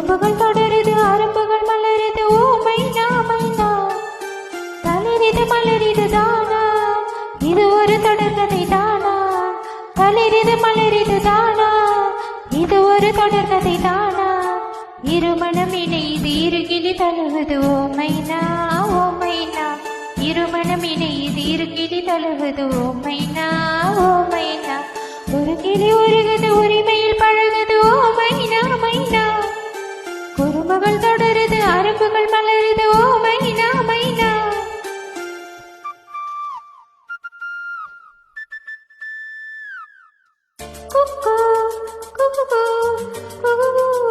குறும்புகள் தொடருது அரும்புகள் மலருது ஓ மைனா மைனா தளிரிது மலரிது தானா இது ஒரு தொடர்கதை தானா தளிரிது மலரிது தானா இது ஒரு தொடர்கதை தானா இருமணம் இணைது இருகிளி தழுவுது ஓ மைனா இருமணம் இணைது இருகிளி தழுவுது ஓ மைனா ஒரு கிளி உருகுது உரிமையில் பழகுது ஓ மைனா மைனா குறும்புகள் தொடருது அரும்புகள் மலருது ஓ மைனா மைனா குக்கு குக்கு குக்கு குக்கு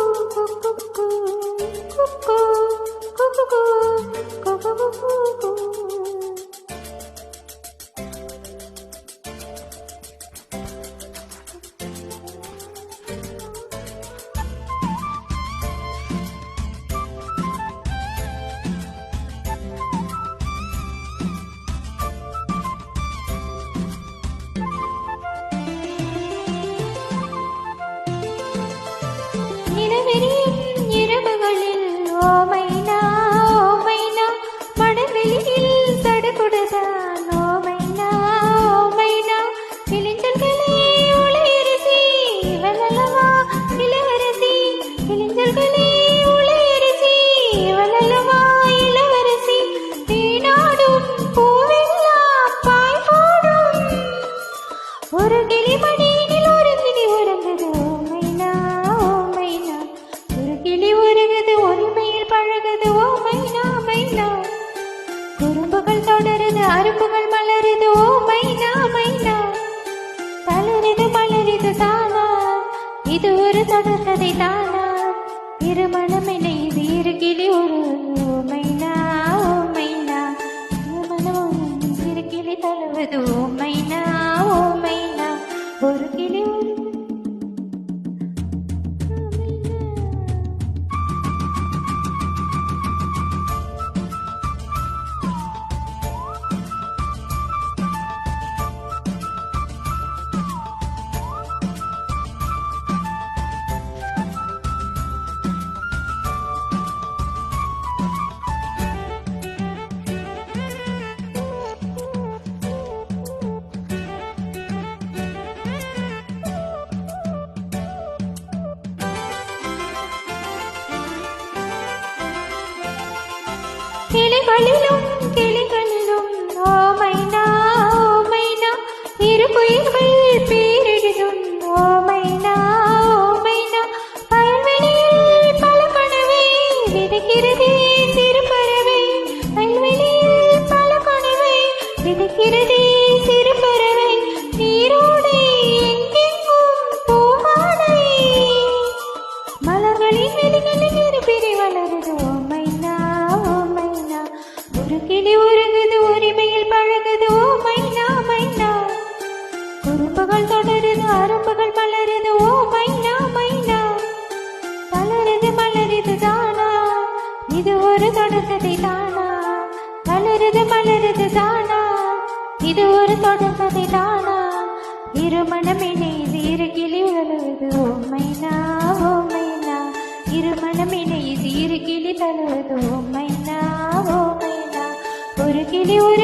குக்கு குக்கு குக்கு இரவுகளில் ஓ மைனா மடவெளியில் தடுகுடுதான் ஓ மைனா கிளிஞ்சல்களே உளையரசி இவளல்லவா இளவரசி கிளிஞ்சல்களே உளையரசி இவளல்லவா இளவரசி தேனாடும் பூவெல்லாம் பாய் போடும் ஒரு கிளிமணியில் ஒரு கிளி உறங்குது ஓ மைனா கிளி உருகுது உரிமையில் பழகுது ஓ மைனா மைனா குறும்புகள் தொடருது அரும்புகள் மலருது ஓ மைனா தளருது மலருது தானா இது ஒரு தொடர்கதை தானா இருமணம் இணைது இரு கிளி உருகுது ஓ மைனா இருமணம் இரு கிளி தழுவது ஓ மைனா ஒரு கிளி கிளிகளிலும் ஓ மைனா இரு குயில்கள் பேரிடும் ஓ மைனா வயல்வெளியில் பல கனவை விதைக்கிறதே சிறு பறவை வயல்வெளியில் பல கனவை விதைக்கிறதே சிறு பறவை நீரோடை எங்கெங்கும் பூமாலை மலர்களின் வெளிகளில் இருப்பிரி வளருது ஓ மைனா ஒரு கிளி உருகுது உரிமையில் பழகுது ஓ மைனா குறும்புகள் தொடருது அரும்புகள் மலருது ஓ மைனா தளருது மலருது தானா இது ஒரு தொடர்கதை தானா தளருது மலருது தானா இது ஒரு தொடர்கதை தானா இருமணம் இணைது இரு கிளி உழலுவது ஓ மைனா இருமணம் இணைது இரு கிளி தழுவது ஓ மைனா ஒரு கிளி ஒரு